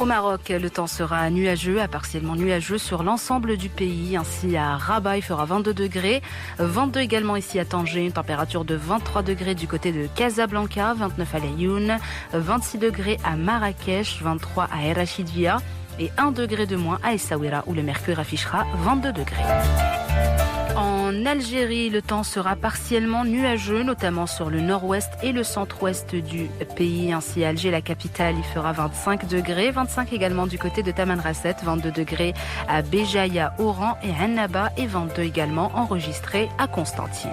Au Maroc, le temps sera nuageux à partiellement nuageux sur l'ensemble du pays. Ainsi à Rabat, il fera 22 degrés. 22 également ici à Tanger, une température de 23 degrés du côté de Casablanca, 29 à Laayoune, 26 degrés à Marrakech, 23 à El Rachidvia et 1 degré de moins à Essaouira où le mercure affichera 22 degrés. En Algérie, le temps sera partiellement nuageux, notamment sur le nord-ouest et le centre-ouest du pays. Ainsi, à Alger, la capitale, il fera 25 degrés. 25 également du côté de Tamanrasset, 22 degrés à Béjaïa, Oran et Annaba et 22 également enregistrés à Constantine.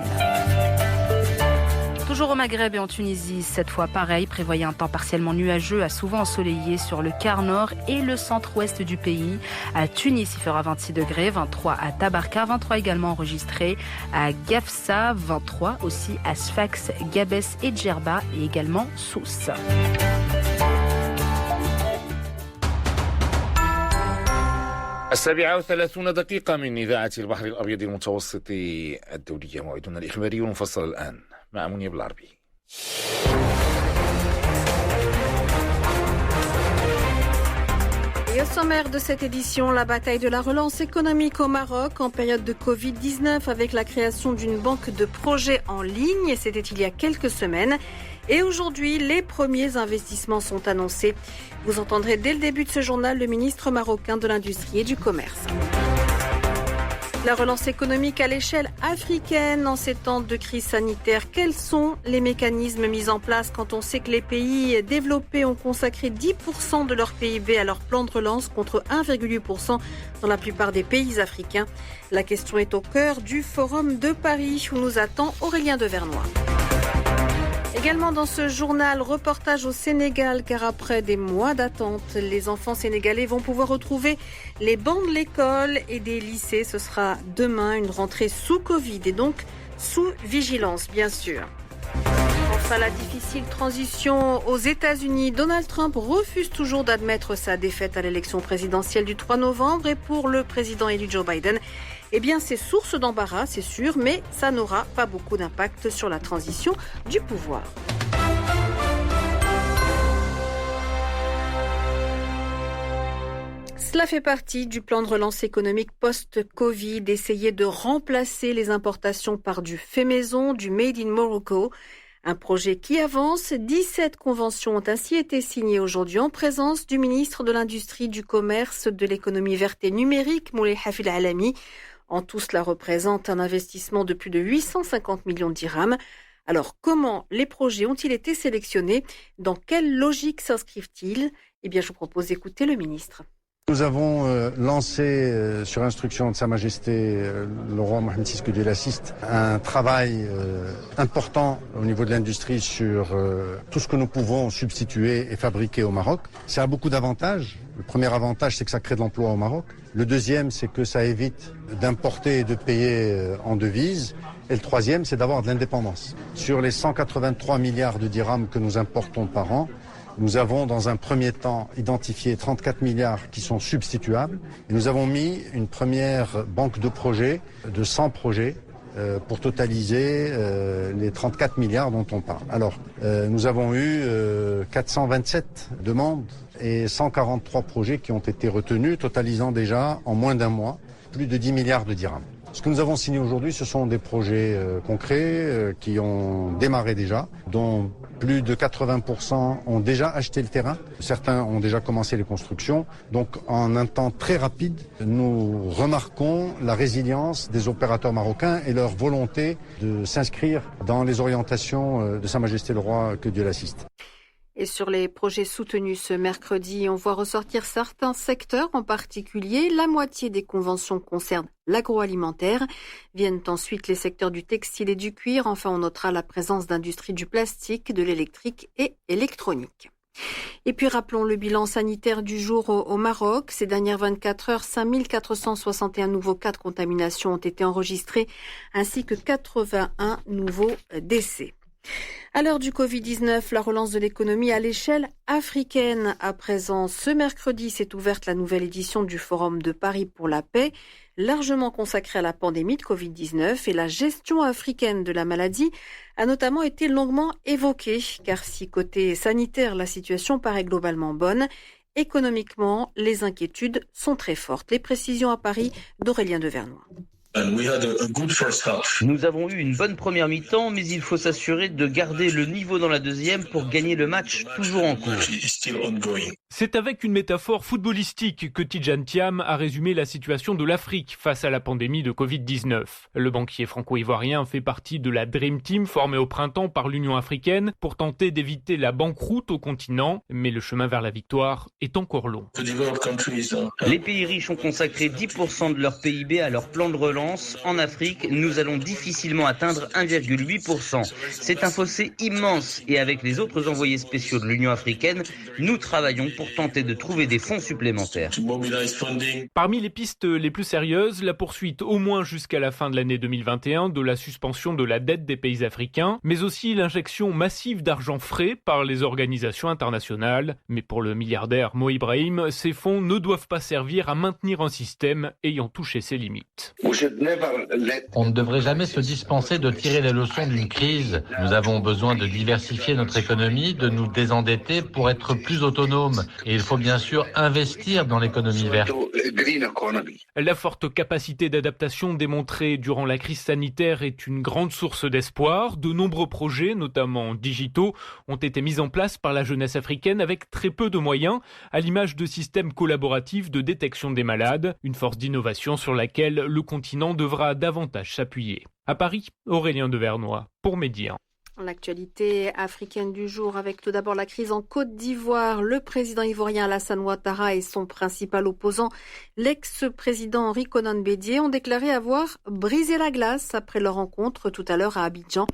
Toujours au Maghreb et en Tunisie, cette fois pareil, prévoyez un temps partiellement nuageux à souvent ensoleillé sur le quart nord et le centre-ouest du pays. À Tunis, il fera 26 degrés, 23 à Tabarka, 23 également enregistrés à Gafsa, 23 aussi à Sfax, Gabès et Djerba et également Sousse. السابعة وثلاثون دقيقة من إذاعة البحر الأبيض المتوسط الدولية. موعدنا الإخباري المفصل الآن مع منيا بالعربي. Et au sommaire de cette édition, la bataille de la relance économique au Maroc en période de Covid-19 avec la création d'une banque de projets en ligne. C'était il y a quelques semaines. Et aujourd'hui, les premiers investissements sont annoncés. Vous entendrez dès le début de ce journal le ministre marocain de l'Industrie et du Commerce. La relance économique à l'échelle africaine en ces temps de crise sanitaire. Quels sont les mécanismes mis en place quand on sait que les pays développés ont consacré 10% de leur PIB à leur plan de relance contre 1,8% dans la plupart des pays africains? La question est au cœur du Forum de Paris où nous attend Aurélien Devernois. Également dans ce journal, reportage au Sénégal, car après des mois d'attente, les enfants sénégalais vont pouvoir retrouver les bancs de l'école et des lycées. Ce sera demain une rentrée sous Covid et donc sous vigilance, bien sûr. Enfin, la difficile transition aux États-Unis. Donald Trump refuse toujours d'admettre sa défaite à l'élection présidentielle du 3 novembre. Et pour le président élu Joe Biden, eh bien, c'est source d'embarras, c'est sûr, mais ça n'aura pas beaucoup d'impact sur la transition du pouvoir. Cela fait partie du plan de relance économique post-Covid, essayer de remplacer les importations par du fait maison, du Made in Morocco. Un projet qui avance. 17 conventions ont ainsi été signées aujourd'hui en présence du ministre de l'Industrie, du Commerce, de l'économie verte et numérique, Moulay Hafid Alami. En tout, cela représente un investissement de plus de 850 millions de dirhams. Alors, comment les projets ont-ils été sélectionnés? Dans quelle logique s'inscrivent-ils? Eh bien, je vous propose d'écouter le ministre. Nous avons lancé, sur instruction de Sa Majesté le roi Mohamed VI que Dieu l'assiste, un travail important au niveau de l'industrie sur tout ce que nous pouvons substituer et fabriquer au Maroc. Ça a beaucoup d'avantages. Le premier avantage, c'est que ça crée de l'emploi au Maroc. Le deuxième, c'est que ça évite d'importer et de payer en devises. Et le troisième, c'est d'avoir de l'indépendance. Sur les 183 milliards de dirhams que nous importons par an, nous avons dans un premier temps identifié 34 milliards qui sont substituables. Et nous avons mis une première banque de projets, de 100 projets, pour totaliser les 34 milliards dont on parle. Alors, nous avons eu 427 demandes et 143 projets qui ont été retenus, totalisant déjà en moins d'un mois plus de 10 milliards de dirhams. Ce que nous avons signé aujourd'hui, ce sont des projets concrets qui ont démarré déjà, dont plus de 80% ont déjà acheté le terrain. Certains ont déjà commencé les constructions. Donc en un temps très rapide, nous remarquons la résilience des opérateurs marocains et leur volonté de s'inscrire dans les orientations de Sa Majesté le Roi, que Dieu l'assiste. Et sur les projets soutenus ce mercredi, on voit ressortir certains secteurs en particulier. La moitié des conventions concernent l'agroalimentaire. Viennent ensuite les secteurs du textile et du cuir. Enfin, on notera la présence d'industries du plastique, de l'électrique et électronique. Et puis rappelons le bilan sanitaire du jour au Maroc. Ces dernières 24 heures, 5461 nouveaux cas de contamination ont été enregistrés, ainsi que 81 nouveaux décès. À l'heure du Covid-19, la relance de l'économie à l'échelle africaine. À présent, ce mercredi s'est ouverte la nouvelle édition du Forum de Paris pour la paix, largement consacrée à la pandémie de Covid-19 et la gestion africaine de la maladie a notamment été longuement évoquée, car si côté sanitaire, la situation paraît globalement bonne, Économiquement, les inquiétudes sont très fortes. Les précisions à Paris d'Aurélien Devernois. Nous avons eu une bonne première mi-temps, mais il faut s'assurer de garder le niveau dans la deuxième pour gagner le match toujours en cours. C'est avec une métaphore footballistique que Tidjane Thiam a résumé la situation de l'Afrique face à la pandémie de Covid-19. Le banquier franco-ivoirien fait partie de la Dream Team formée au printemps par l'Union africaine pour tenter d'éviter la banqueroute au continent, mais le chemin vers la victoire est encore long. Les pays riches ont consacré 10% de leur PIB à leur plan de relance. En Afrique, nous allons difficilement atteindre 1,8%. C'est un fossé immense et avec les autres envoyés spéciaux de l'Union africaine, nous travaillons pour tenter de trouver des fonds supplémentaires. Parmi les pistes les plus sérieuses, la poursuite au moins jusqu'à la fin de l'année 2021 de la suspension de la dette des pays africains, mais aussi l'injection massive d'argent frais par les organisations internationales. Mais pour le milliardaire Mo Ibrahim, ces fonds ne doivent pas servir à maintenir un système ayant touché ses limites. On ne devrait jamais se dispenser de tirer les leçons d'une crise. Nous avons besoin de diversifier notre économie, de nous désendetter pour être plus autonomes. Et il faut bien sûr investir dans l'économie verte. La forte capacité d'adaptation démontrée durant la crise sanitaire est une grande source d'espoir. De nombreux projets, notamment digitaux, ont été mis en place par la jeunesse africaine avec très peu de moyens, à l'image de systèmes collaboratifs de détection des malades, une force d'innovation sur laquelle le continent devra davantage s'appuyer. À Paris, Aurélien Devernois pour Média. L'actualité africaine du jour avec tout d'abord la crise en Côte d'Ivoire. Le président ivoirien Alassane Ouattara et son principal opposant, l'ex-président Henri Konan Bédié, ont déclaré avoir brisé la glace après leur rencontre tout à l'heure à Abidjan.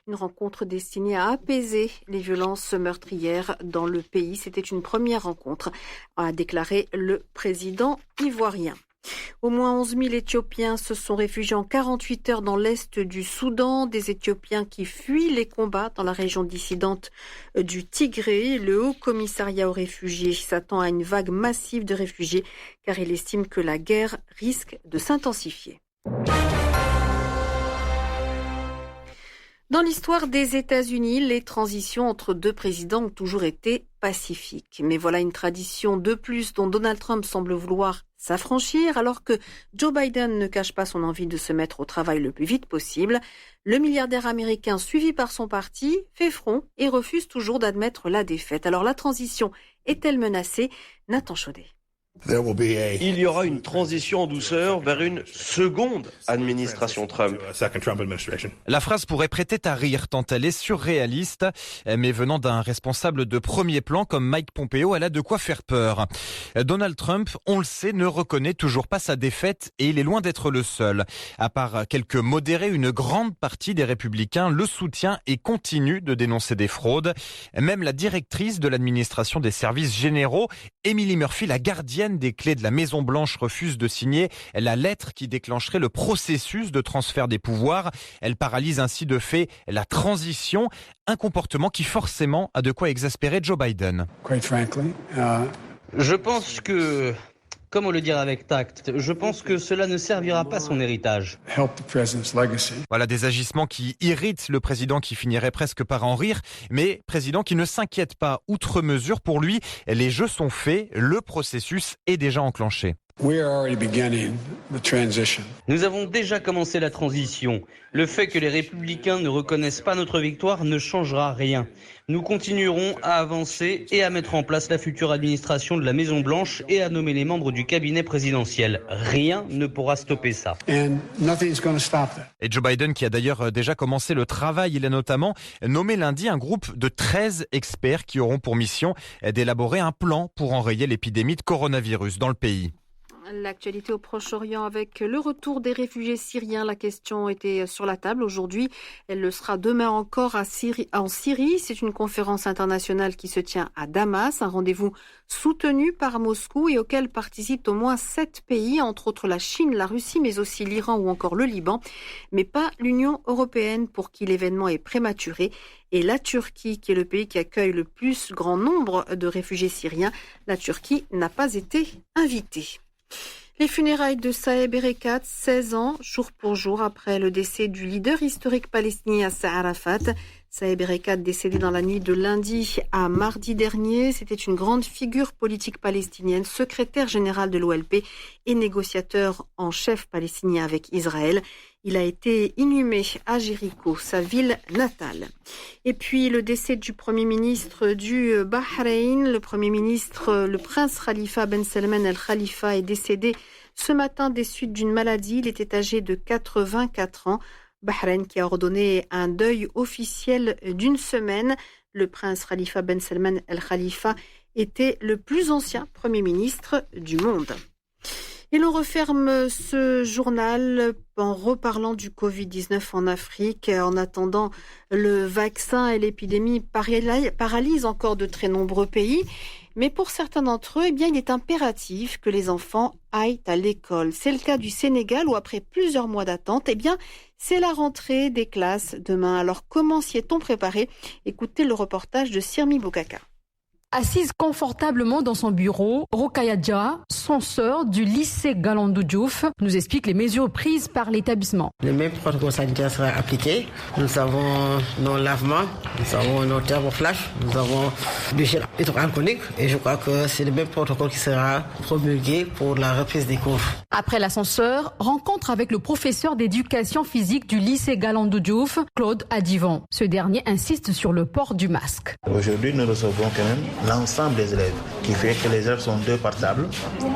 Une rencontre destinée à apaiser les violences meurtrières dans le pays. C'était une première rencontre, a déclaré le président ivoirien. Au moins 11 000 Éthiopiens se sont réfugiés en 48 heures dans l'est du Soudan. Des Éthiopiens qui fuient les combats dans la région dissidente du Tigré. Le Haut Commissariat aux réfugiés s'attend à une vague massive de réfugiés car il estime que la guerre risque de s'intensifier. Dans l'histoire des États-Unis, les transitions entre deux présidents ont toujours été pacifiques. Mais voilà une tradition de plus dont Donald Trump semble vouloir s'affranchir alors que Joe Biden ne cache pas son envie de se mettre au travail le plus vite possible. Le milliardaire américain, suivi par son parti, fait front et refuse toujours d'admettre la défaite. Alors la transition est-elle menacée ? Nathan Chaudet. Il y aura une transition en douceur vers une seconde administration Trump. La phrase pourrait prêter à rire tant elle est surréaliste, mais venant d'un responsable de premier plan comme Mike Pompeo, elle a de quoi faire peur. Donald Trump, on le sait, ne reconnaît toujours pas sa défaite et il est loin d'être le seul. À part quelques modérés, une grande partie des républicains le soutient et continue de dénoncer des fraudes. Même la directrice de l'administration des services généraux, Emily Murphy, la gardienne des clés de la Maison-Blanche, refuse de signer la lettre qui déclencherait le processus de transfert des pouvoirs. Elle paralyse ainsi de fait la transition, un comportement qui forcément a de quoi exaspérer Joe Biden. Je pense que, comme on le dirait avec tact, je pense que cela ne servira pas son héritage. Voilà des agissements qui irritent le président qui finirait presque par en rire, mais président qui ne s'inquiète pas outre mesure. Pour lui, les jeux sont faits, le processus est déjà enclenché. Nous avons déjà commencé la transition. Le fait que les républicains ne reconnaissent pas notre victoire ne changera rien. Nous continuerons à avancer et à mettre en place la future administration de la Maison-Blanche et à nommer les membres du cabinet présidentiel. Rien ne pourra stopper ça. Et Joe Biden qui a d'ailleurs déjà commencé le travail, il a notamment nommé lundi un groupe de 13 experts qui auront pour mission d'élaborer un plan pour enrayer l'épidémie de coronavirus dans le pays. L'actualité au Proche-Orient avec le retour des réfugiés syriens. La question était sur la table aujourd'hui. Elle le sera demain encore en Syrie. C'est une conférence internationale qui se tient à Damas. Un rendez-vous soutenu par Moscou et auquel participent au moins 7 pays, entre autres la Chine, la Russie, mais aussi l'Iran ou encore le Liban. Mais pas l'Union européenne pour qui l'événement est prématuré. Et la Turquie, qui est le pays qui accueille le plus grand nombre de réfugiés syriens, la Turquie n'a pas été invitée. Les funérailles de Saeb Erekat, 16 ans, jour pour jour après le décès du leader historique palestinien Yasser Arafat. Saeb Erekat, décédé dans la nuit de lundi à mardi dernier, c'était une grande figure politique palestinienne, secrétaire général de l'OLP et négociateur en chef palestinien avec Israël. Il a été inhumé à Jéricho, sa ville natale. Et puis le décès du Premier ministre du Bahreïn, le prince Khalifa Ben Salman Al Khalifa est décédé ce matin des suites d'une maladie. Il était âgé de 84 ans. Bahreïn qui a ordonné un deuil officiel d'une semaine. Le prince Khalifa Ben Salman Al Khalifa était le plus ancien Premier ministre du monde. Et l'on referme ce journal en reparlant du Covid-19 en Afrique. En attendant, le vaccin et l'épidémie paralysent encore de très nombreux pays. Mais pour certains d'entre eux, il est impératif que les enfants aillent à l'école. C'est le cas du Sénégal où après plusieurs mois d'attente, c'est la rentrée des classes demain. Alors comment s'y est-on préparé ? Écoutez le reportage de Sirmi Boukaka. Assise confortablement dans son bureau, Rokaya Dia, censeur du lycée Galandou Diouf, nous explique les mesures prises par l'établissement. Le même protocole sanitaire sera appliqué. Nous avons nos lavements, nous avons nos thermoflash, nous avons du gel hydroalcoolique et je crois que c'est le même protocole qui sera promulgué pour la reprise des cours. Après l'ascenseur, rencontre avec le professeur d'éducation physique du lycée Galandou Diouf, Claude Adivan. Ce dernier insiste sur le port du masque. Aujourd'hui, nous recevons quand même l'ensemble des élèves, qui fait que les élèves sont deux par table.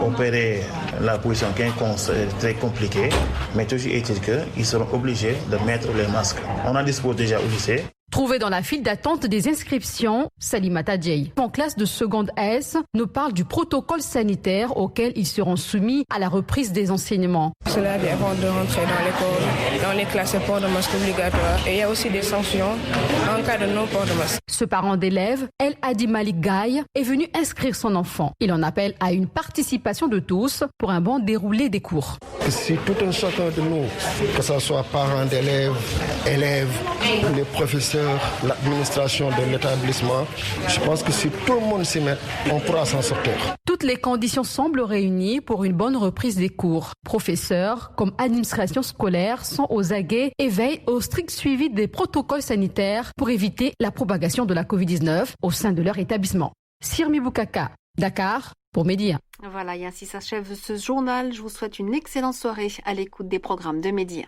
Opérer la position qui est très compliquée, mais toujours est-il qu'ils seront obligés de mettre les masques. On en dispose déjà au lycée. Trouvé dans la file d'attente des inscriptions, Salimata Dieye, en classe de seconde S, nous parle du protocole sanitaire auquel ils seront soumis à la reprise des enseignements. Cela avant de rentrer dans l'école, dans les classes, c'est port de masque obligatoire. Et il y a aussi des sanctions en cas de non-port de masque. Ce parent d'élève, El Hadi Malik Gaye, est venu inscrire son enfant. Il en appelle à une participation de tous pour un bon déroulé des cours. Si tout un chacun de nous, que ce soit parents d'élèves, élèves, les professeurs, l'administration de l'établissement, je pense que si tout le monde s'y met, on pourra s'en sortir. Toutes les conditions semblent réunies pour une bonne reprise des cours. Professeurs comme administration scolaire sont aux aguets et veillent au strict suivi des protocoles sanitaires pour éviter la propagation de la Covid-19 au sein de leur établissement. Sirmi Boukaka, Dakar, pour Média. Voilà, et ainsi s'achève ce journal. Je vous souhaite une excellente soirée à l'écoute des programmes de Média.